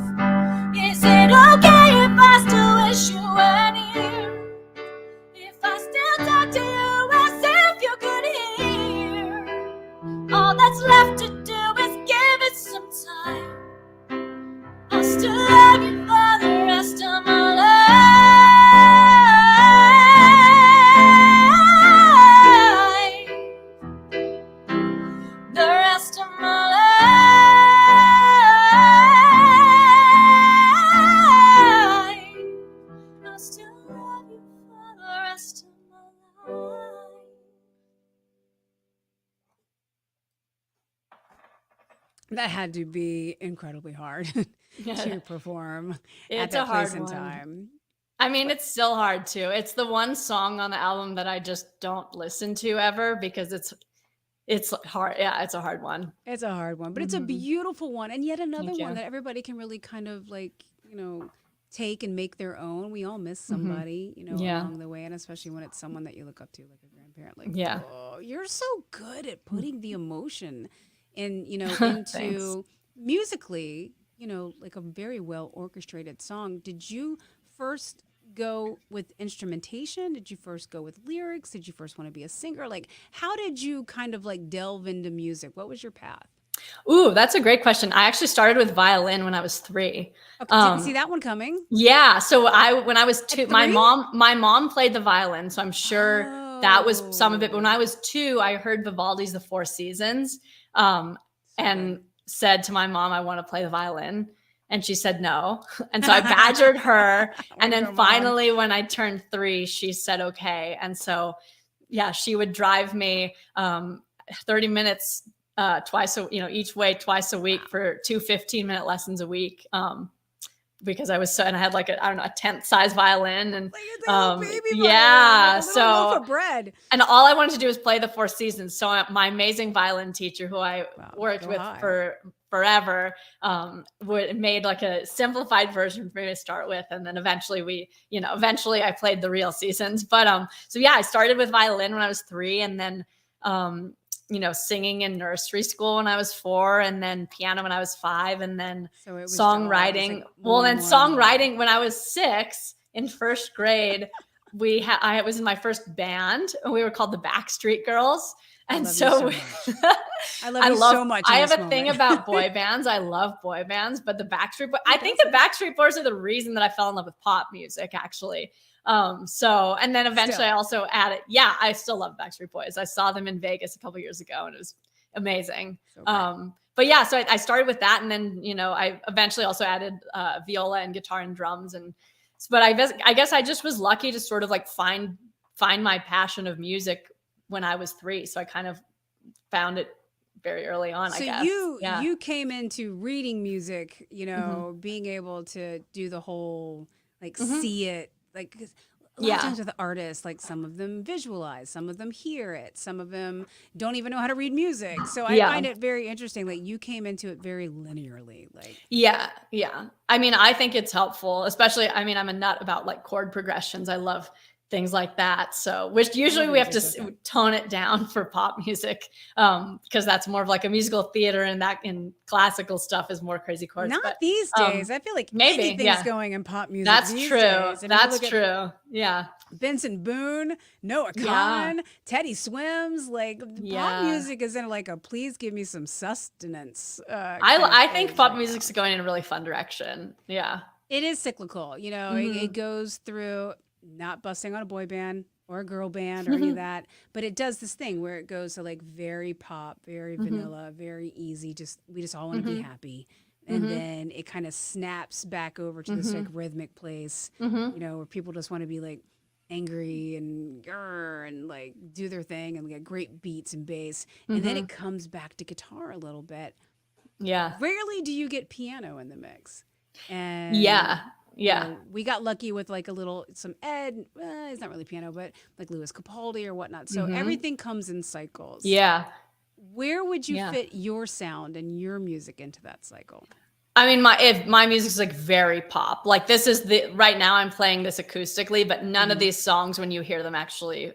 Is it okay if I still wish you weren't here? If I still talk to you as if you could hear? All that's left to do is give it some time. I'll still love you for the rest of my life. The rest of my life. I'll still love you for the rest of my life.
That had to be incredibly hard to perform at
It's
that
a hard
place and
one.
time.
I mean, it's still hard too. It's the one song on the album that I just don't listen to ever because it's hard. Yeah, it's a hard one.
It's a hard one, but it's a beautiful one, and yet another
Thank
one
you.
that everybody can really kind of like take and make their own. We all miss somebody, along the way, and especially when it's someone that you look up to, like a grandparent. Like,
Yeah.
oh, you're so good at putting the emotion in, into musically, like a very well orchestrated song. Did you first go with instrumentation? Did you first go with lyrics? Did you first want to be a singer? Like, how did you kind of like delve into music? What was your path?
Ooh, that's a great question. I actually started with violin when I was 3.
Okay, didn't see that one coming.
Yeah. So when I was 2, my
3?
mom played the violin. So I'm sure that was some of it. But when I
Oh.
was 2, I heard Vivaldi's The Four Seasons,
So
and
good.
said to my mom, I want to play the violin. And she said no. And so I badgered her. And
Way to
then
go, Mom.
finally, when I turned 3, she said okay. And so, yeah, she would drive me 30 minutes twice each way twice a week for 2 15-minute lessons a week, because I was and I had like a 10th size violin, and
Like a little baby violin,
yeah,
like a little loaf
so
of bread.
and all I wanted to do was play the Four Seasons. So my amazing violin teacher, who I worked
go
with
high.
for forever, made like a simplified version for me to start with, and then eventually I played the real Seasons. But so yeah, I started with violin when I was 3, and then singing in nursery school when I was 4, and then piano when I was 5, and then
So it was
songwriting. Songwriting when I was 6 in first grade. I was in my first band, and we were called the Backstreet Girls. And so
I love you so much.
I have a thing about boy bands. I love boy bands, but the Backstreet Boys, I think the Backstreet Boys are the reason that I fell in love with pop music, actually. And then eventually I also added, I still love Backstreet Boys. I saw them in Vegas a couple years ago, and it was amazing. But yeah, so I started with that, and then, I eventually also added viola and guitar and drums. But I guess I just was lucky to sort of like find my passion of music when I was 3. So I kind of found it very early on, I guess.
So you came into reading music, being able to do the whole, like, see it, like, 'cause a lot of times with artists, like, some of them visualize, some of them hear it, some of them don't even know how to read music. So I find it very interesting that you came into it very linearly. Like,
yeah. I mean, I think it's helpful, especially, I'm a nut about like chord progressions. I love things like that. So, which usually we have to tone it down for pop music, because that's more of like a musical theater, and that in classical stuff is more crazy chords.
Not these days. I feel like
maybe
anything's going in pop music.
That's
these
true.
days. And
That's true. Yeah.
Vincent Boone, Noah Kahan, Teddy Swims, like pop music is in like a please give me some sustenance.
I think pop music's going in a really fun direction. Yeah.
It is cyclical. It goes through not busting on a boy band or a girl band or any of that, but it does this thing where it goes to like very pop, very vanilla, very easy. We just all want to be happy. And then it kind of snaps back over to this like rhythmic place, where people just want to be like angry and grr and like do their thing and get great beats and bass. And then it comes back to guitar a little bit.
Yeah.
Rarely do you get piano in the mix. And we got lucky with like some Ed, it's not really piano, but like Louis Capaldi or whatnot. So everything comes in cycles.
Yeah.
Where would you fit your sound and your music into that cycle?
I mean, my music is like very pop. Like this is right now I'm playing this acoustically, but none of these songs, when you hear them actually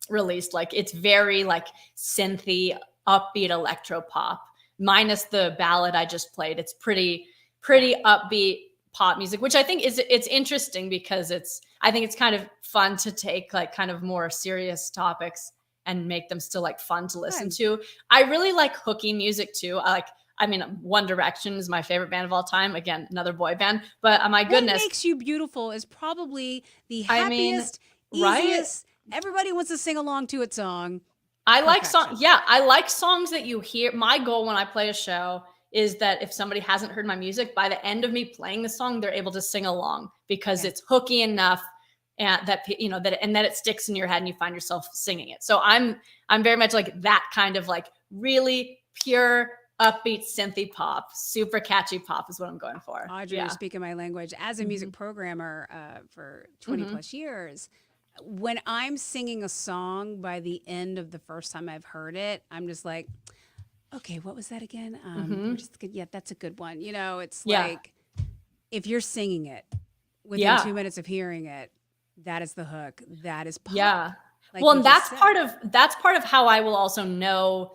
released, like it's very like synthy, upbeat electro pop, minus the ballad I just played. It's pretty upbeat pop music, which I think it's interesting because I think it's kind of fun to take like kind of more serious topics and make them still like fun to listen to. I really like hooky music too. One Direction is my favorite band of all time. Again, another boy band, but my goodness.
What Makes You Beautiful is probably the happiest, easiest, everybody wants to sing along to it song.
I like songs that you hear. My goal when I play a show is that if somebody hasn't heard my music, by the end of me playing the song, they're able to sing along because it's hooky enough, and that it sticks in your head and you find yourself singing it. So I'm very much like that kind of like really pure, upbeat, synthy pop, super catchy pop is what I'm going for.
Audrey, you're speaking my language. As a music programmer for 20 plus years, when I'm singing a song, by the end of the first time I've heard it, I'm just like, okay, what was that again? We're just good. Yeah, that's a good one. It's like if you're singing it within 2 minutes of hearing it, that is the hook. That is pop.
Yeah.
Like
Well,
you
and
just
that's part of how I will also know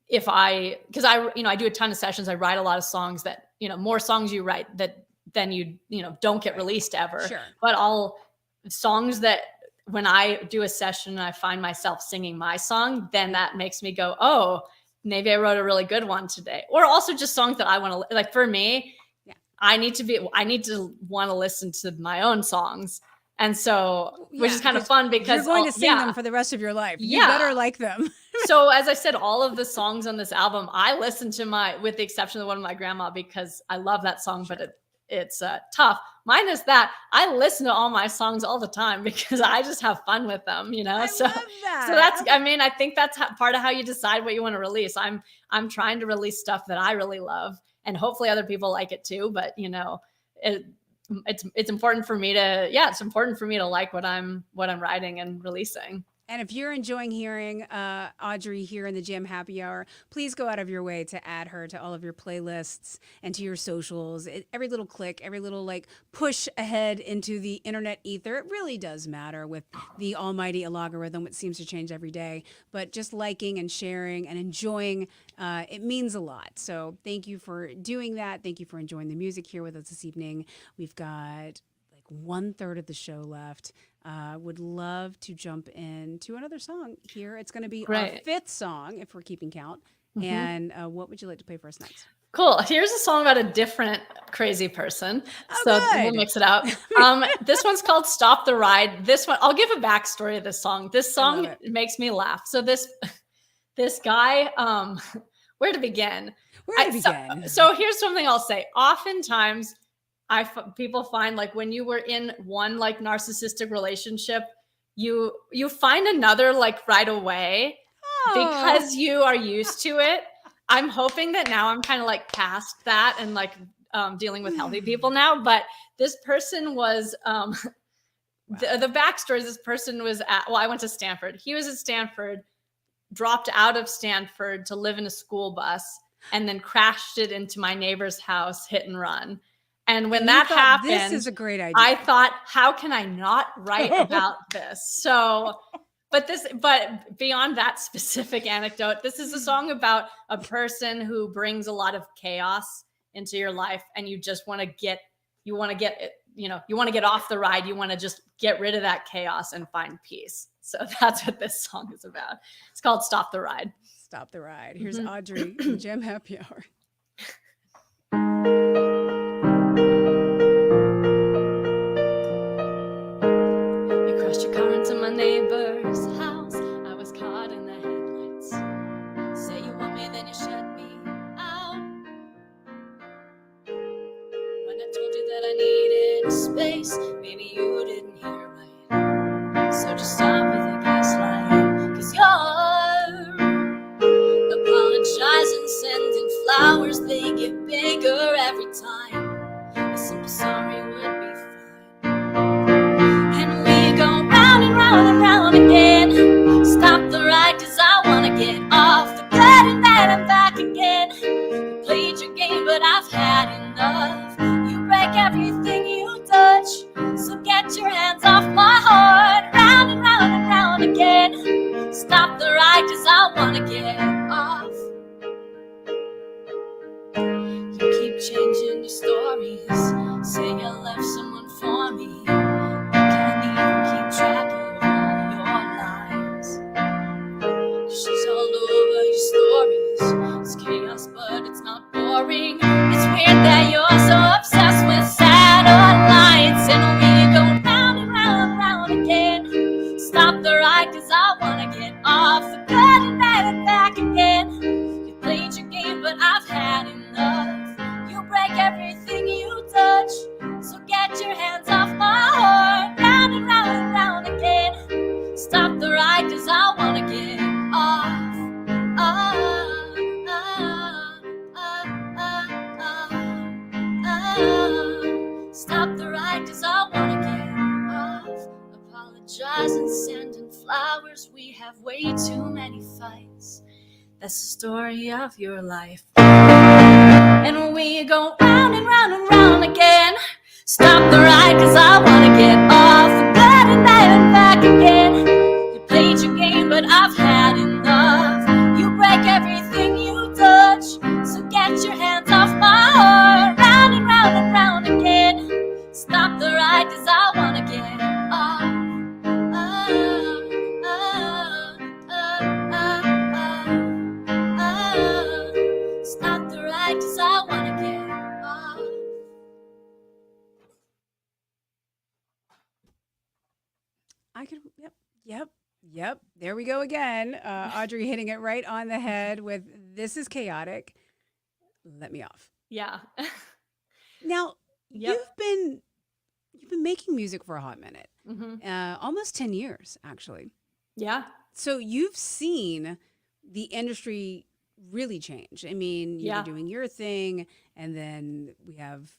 if because I do a ton of sessions. I write a lot of songs that, more songs you write that then don't get released ever.
Sure.
But songs that when I do a session and I find myself singing my song, then that makes me go, oh, maybe I wrote a really good one today. Or also just songs that I want to, like for me, I need to want to listen to my own songs. And so, which is kind of fun because
you're going to sing them for the rest of your life. You better like them.
So as I said, all of the songs on this album, I listen to with the exception of the one with my grandma, because I love that song, but it's tough. Minus that, I listen to all my songs all the time because I just have fun with them, I love that. So that's, I think that's part of how you decide what you want to release. I'm trying to release stuff that I really love, and hopefully other people like it too. But it's important for me to like what I'm writing and releasing.
And if you're enjoying hearing Audriix here in the Jam Happy Hour, please go out of your way to add her to all of your playlists and to your socials. Every little click, every little push ahead into the internet ether, it really does matter with the almighty algorithm, which seems to change every day. But just liking and sharing and enjoying, it means a lot. So thank you for doing that. Thank you for enjoying the music here with us this evening. We've got 1/3 of the show left. Would love to jump into another song here. It's going to be our 5th song, if we're keeping count. Mm-hmm. And what would you like to play for us next?
Cool. Here's a song about a different crazy person. We'll mix it up. This one's called Stop the Ride. This one, I'll give a backstory of this song. This song makes me laugh. So this guy, where to begin? So here's something I'll say. Oftentimes, people find when you were in one narcissistic relationship, you find another right away because you are used to it. I'm hoping that now I'm kind of past that and dealing with healthy people now. But this person was the backstory is this person was I went to Stanford. He was at Stanford, dropped out of Stanford to live in a school bus, and then crashed it into my neighbor's house, hit and run. And when that happened,
this is a great idea.
I thought, how can I not write about this? So, but beyond that specific anecdote, this is a song about a person who brings a lot of chaos into your life, and you just want to get off the ride. You want to just get rid of that chaos and find peace. So that's what this song is about. It's called Stop the Ride.
Stop the Ride. Here's Audriix in Jam Happy Hour.
Your car into my neighbor's house. I was caught in the headlights. Say you want me, then you shut me out. When I told you that I needed space, maybe you didn't hear right. So just stop with the gaslighting, 'cause you're apologizing, sending flowers. They get bigger every time. A simple sorry would be fine. Round and round again. Stop the ride, 'cause I wanna get off the bed and then and back again. You played your game, but I've had enough. You break everything you touch, so get your hands off my heart. Round and round again. Stop the ride, 'cause I wanna get off. You keep changing your stories, say you left someone for me. You can't even keep track of she's all over your stories. It's chaos, but it's not boring. It's weird that you're so obsessed with satellites. And we go round and round again. Stop the ride, 'cause I wanna get off the bed and then back again. You played your game, but I've had enough. You break everything you touch, so get your hands off my heart. Round and round again. Stop the ride, 'cause I wanna get off. Stop the ride, 'cause I wanna get off. Apologize and sending flowers. We have way too many fights. That's the story of your life. And we go round and round and round again. Stop the ride, cause I wanna get off. Good and bad and back again. You played your game, but I've had enough. You break everything you touch, so get your hands off my heart. Round and round and round again. Stop the ride, cause I wanna get off. Stop the ride, cause I wanna get off.
I could, yep. There we go again. Audrey hitting it right on the head with "This is chaotic. Let me off."
Yeah.
Now
Yep.
you've been making music for a hot minute, almost 10 years actually.
Yeah.
So you've seen the industry really change. I mean, you were doing your thing, and then we have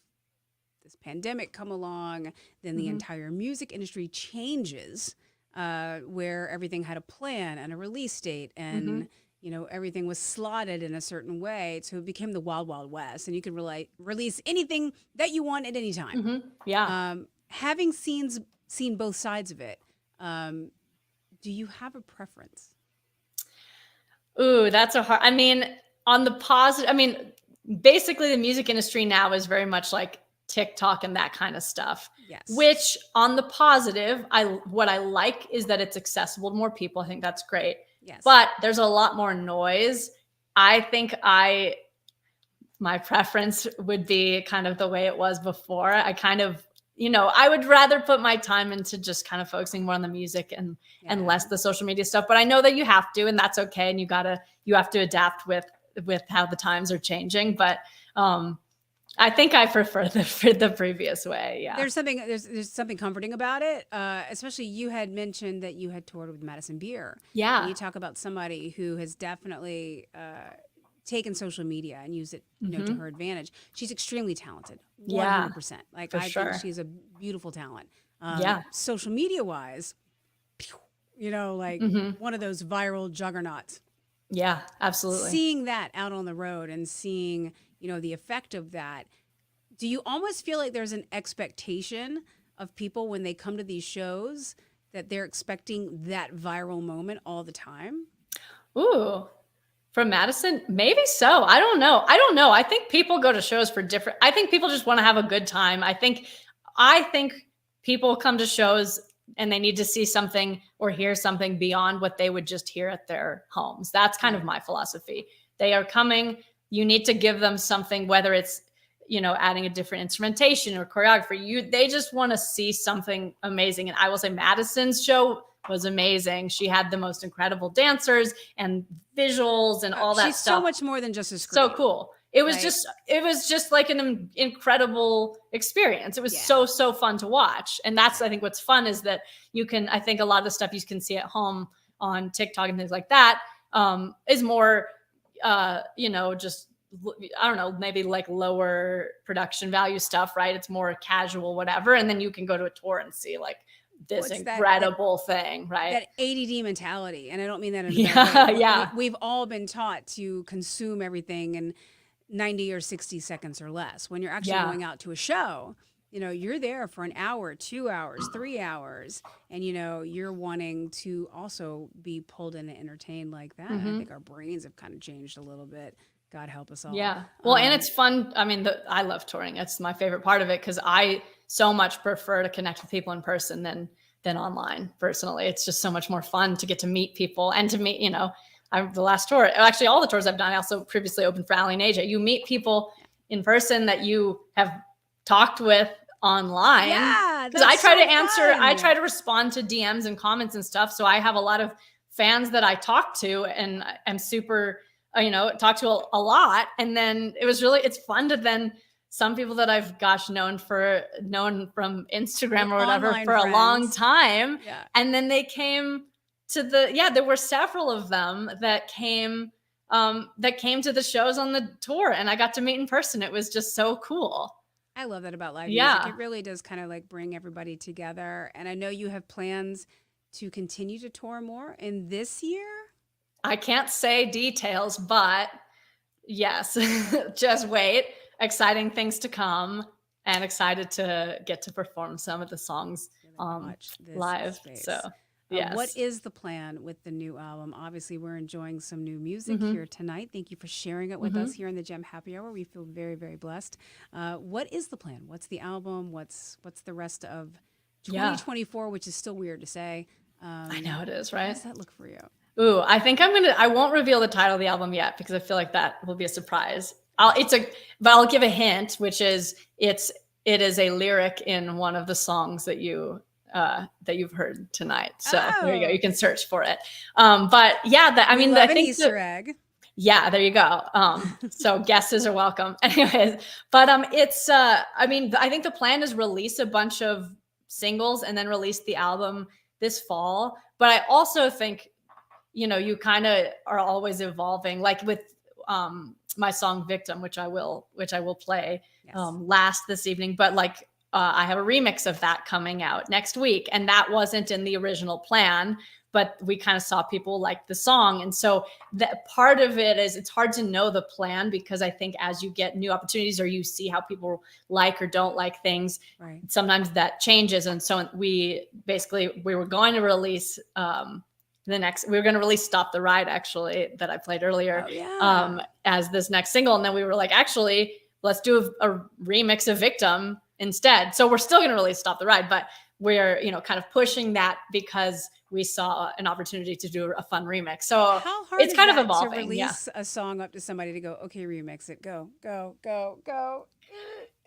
this pandemic come along. Then the entire music industry changes, where everything had a plan and a release date, and everything was slotted in a certain way. So it became the wild, wild west, and you could release anything that you want at any time.
Yeah.
Having seen both sides of it, do you have a preference?
Ooh, that's a hard. I mean, on the positive, I mean, basically the music industry now is very much like TikTok and that kind of stuff.
Yes.
Which on the positive, what I like is that it's accessible to more people. I think that's great.
Yes.
But there's a lot more noise. I think my preference would be kind of the way it was before. I kind of, I would rather put my time into just kind of focusing more on the music and less the social media stuff. But I know that you have to, and that's okay. And you have to adapt with how the times are changing. But I think I prefer the previous way. Yeah.
There's something comforting about it. Especially you had mentioned that you had toured with Madison Beer.
Yeah.
And you talk about somebody who has definitely taken social media and used it, to her advantage. She's extremely talented. 100%. Like, I think she's a beautiful talent. Social media wise, one of those viral juggernauts.
Yeah, absolutely.
Seeing that out on the road and seeing, the effect of that, do you almost feel like there's an expectation of people when they come to these shows that they're expecting that viral moment all the time?
Ooh. From Madison? Maybe so. I don't know. I think people go to shows for I think people just want to have a good time. I think people come to shows and they need to see something or hear something beyond what they would just hear at their homes. That's kind of my philosophy. They are coming. You need to give them something, whether it's, adding a different instrumentation or choreography. They just want to see something amazing. And I will say Madison's show was amazing. She had the most incredible dancers and visuals and all that
she's
stuff.
So much more than just a screen.
So cool. It was just like an incredible experience. It was so fun to watch. And that's, I think what's fun is that I think a lot of the stuff you can see at home on TikTok and things like that is more, just, I don't know, maybe like lower production value stuff, right? It's more casual, whatever. And then you can go to a tour and see like this incredible thing, right?
That ADD mentality. And I don't mean that in a bad way.
Yeah.
We've all been taught to consume everything in 90 or 60 seconds or less. When you're actually going out to a show, you're there for an hour, 2 hours, 3 hours, and you're wanting to also be pulled in and entertained like that. I think our brains have kind of changed a little bit. God help us all.
Yeah. Well, and it's fun. I mean, I love touring. It's my favorite part of it because I so much prefer to connect with people in person than online. Personally, it's just so much more fun to get to meet people and to meet, the last tour, actually all the tours I've done, I also previously opened for Ali and AJ. You meet people in person that you have talked with online.
Yeah.
Because I try to respond to DMs and comments and stuff. So I have a lot of fans that I talk to and I'm super, talk to a lot. And then it's fun to then some people that I've known from Instagram or whatever for a long time. Yeah. And then they came to there were several of them that came to the shows on the tour and I got to meet in person. It was just so cool.
I love that about live music. It really does kind of like bring everybody together. And I know you have plans to continue to tour more in this year.
I can't say details, but Yes. Just wait. Exciting things to come, and excited to get to perform some of the songs
Watch this
live.
space.
So,
What
yes.
is the plan with the new album? Obviously, we're enjoying some new music
Mhm.
here tonight. Thank you for sharing it with us here in the Gem Happy Hour. We feel very, very blessed. What is the plan? What's the album? What's the rest of
Yeah.
2024, which is still weird to say.
I know it is,
How
right?
does that look for you?
Ooh, I think I won't reveal the title of the album yet because I feel like that will be a surprise. But I'll give a hint, which is it is a lyric in one of the songs that you've heard tonight. So there you go. You can search for it. But yeah, I
We
mean,
love
I
an
think
Easter egg.
yeah, there you go. So guesses are welcome. Anyways, but it's I mean, I think the plan is release a bunch of singles and then release the album this fall. But I also think, you kind of are always evolving, like with my song Victim, which I will play
Yes.
last this evening. But like I have a remix of that coming out next week, and that wasn't in the original plan, but we kind of saw people like the song. And so that part of it is, it's hard to know the plan, because I think as you get new opportunities or you see how people like or don't like things,
Right.
sometimes that changes. And so we were going to release we were going to release Stop the Ride, actually, that I played earlier,
Oh, yeah.
as this next single. And then we were like, actually, let's do a remix of Victim instead. So we're still going to release Stop the Ride, but we're, kind of pushing that because we saw an opportunity to do a fun remix. So
How hard
it's
is
kind of
that
evolving.
to release a song up to somebody to go, okay, remix it, go, go, go, go.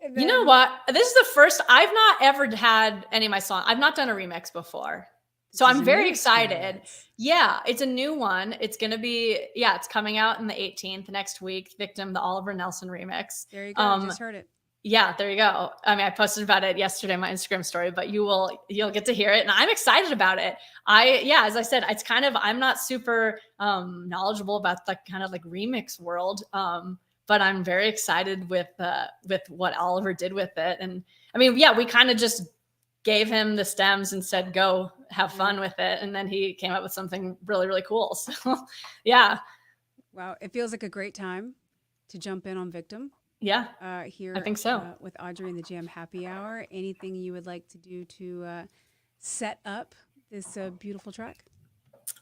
And
You know
then-
what? This is the first, I've not ever had any of my songs. I've not done a remix before. So
This is
I'm
a
very
new
excited.
experience.
Yeah, it's a new one. It's going to be, it's coming out on the 18th next week. Victim, the Oliver Nelson remix.
There you go. I just heard it.
Yeah, there you go. I mean, I posted about it yesterday in my Instagram story, but you'll get to hear it, and I'm excited about it. As I said, it's kind of, I'm not super knowledgeable about the kind of like remix world, but I'm very excited with what Oliver did with it. And I mean, yeah, we kind of just gave him the stems and said, go have fun with it. And then he came up with something really, really cool. So yeah.
Wow. It feels like a great time to jump in on Victim.
Yeah.
Here
I think so.
With Audrey and the Jam Happy Hour. Anything you would like to do to set up this beautiful track?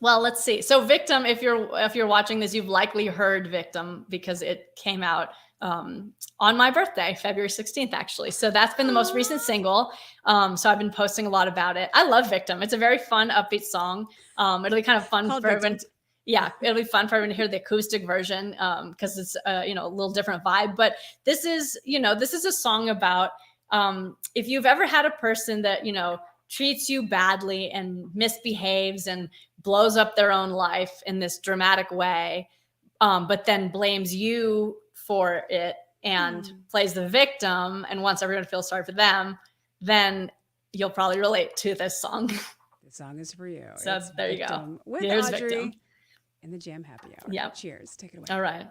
Well, let's see. So Victim, if you're watching this, you've likely heard Victim because it came out on my birthday, February 16th, actually. So that's been the most recent single. So I've been posting a lot about it. I love Victim. It's a very fun, upbeat song. It'll be kind of fun for everyone. It'll be fun for everyone to hear the acoustic version because it's a little different vibe. But this is a song about if you've ever had a person that treats you badly and misbehaves and blows up their own life in this dramatic way, but then blames you for it and plays the victim and wants everyone to feel sorry for them, then you'll probably relate to this song.
The song is for you.
So
It's
there you go.
Victim with
Here's
Audrey
Victim.
in the Jam Happy Hour.
Yeah.
Cheers. Take it away.
All right.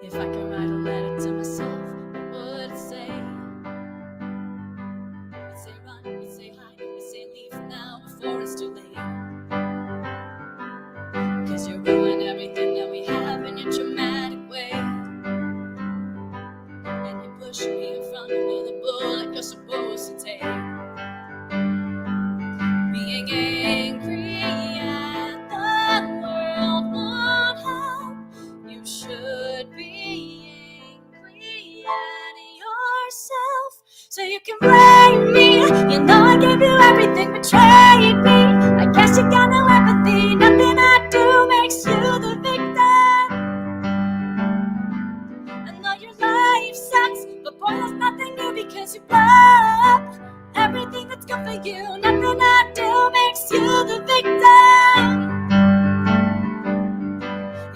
If I could write a letter to myself, what would it say? It'd say run, it'd say hide, it'd say leave now before it's too late. 'Cause you ruined everything that we have in your dramatic way. And you push me in front of the bullet you're supposed to take. Being angry at the world won't help. You should be angry at yourself, so you can blame me. You know I gave you everything, betrayed me. I guess you got no empathy. Nothing I do makes you the victim. I know your life sucks, but boy, that's nothing new because you blow up everything that's good for you. Nothing I do makes you the victim.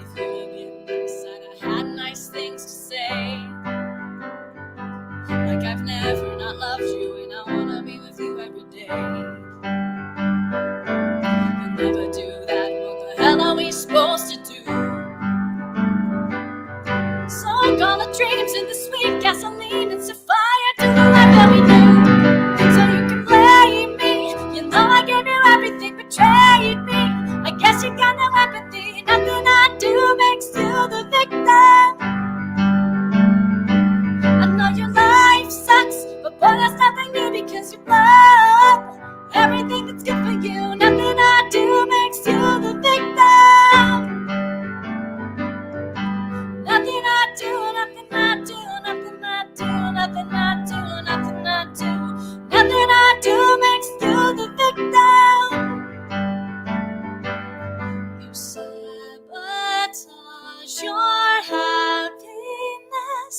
If you had been my side, I had nice things to say. Like I've never not loved you and I wanna be with you every day. You'll never do that, what the hell are we supposed to do? So all the dreams in the sweet sweet gasoline and set fire to the life that we knew. So you can blame me. You know I gave you everything, betrayed me. I guess you got no empathy. Nothing I do makes you the victim. I know your life sucks, but boy, that's nothing new because you blow everything that's good for you. Nothing I do makes you the victim. Nothing I do, nothing I do, nothing I do, nothing I do, nothing I do, nothing I do makes you the victim. You sabotage your happiness,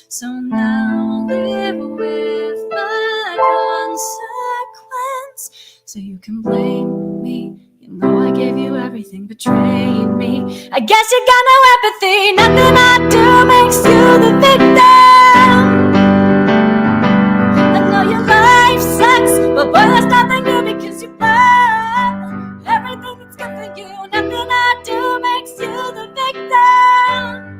so now live with the consequence. So you can blame me. You know I gave you everything, betrayed me. I guess you got no empathy. Nothing I do makes you the victim. I know your life sucks, but boy, that's nothing new because you blow everything that's good for you. Nothing I do makes you the victim.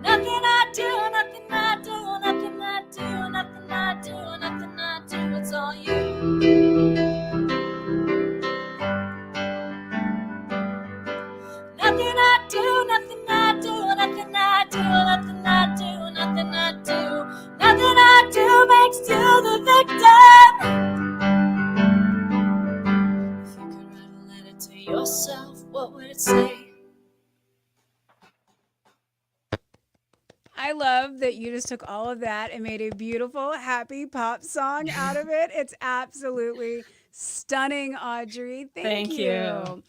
Nothing I do, nothing I do, nothing I do, nothing I do, nothing I do, it's all you. Nothing I do, nothing I do, nothing I do, nothing I do, nothing I do, nothing I do makes you the victim. If you could write a letter to yourself, what would it say?
I love that you just took all of that and made a beautiful, happy pop song out of it. It's absolutely stunning, Audrey. Thank you.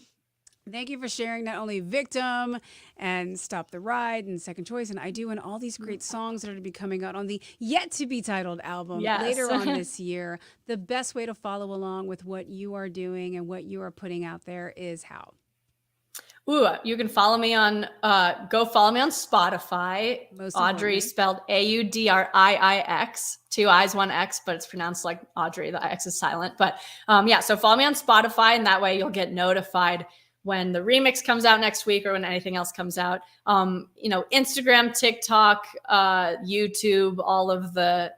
Thank you for sharing not only Victim and Stop the Ride and Second Choice and I Do and all these great songs that are to be coming out on the yet to be titled album later on this year. The best way to follow along with what you are doing and what you are putting out there is how?
Ooh, you can follow me on, go follow me on Spotify.
Most
Audriix,
importantly.
spelled Audriix, 2 I's, 1 X, but it's pronounced like Audrey. The X is silent. But yeah, so follow me on Spotify, and that way you'll get notified when the remix comes out next week or when anything else comes out. You know, Instagram, TikTok, YouTube, all of the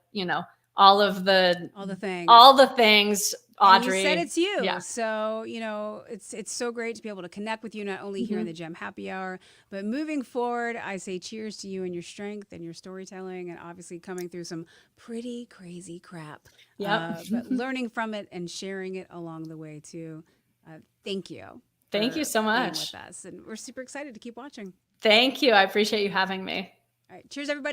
things. Audrey.
And you said it's you.
Yeah.
So, you know, it's so great to be able to connect with you, not only here in the Gem Happy Hour, but moving forward, I say cheers to you and your strength and your storytelling and obviously coming through some pretty crazy crap.
Yep.
But learning from it and sharing it along the way too. Thank you.
Thank you so much.
Being with us. And we're super excited to keep watching.
Thank you. I appreciate you having me.
All right. Cheers, everybody.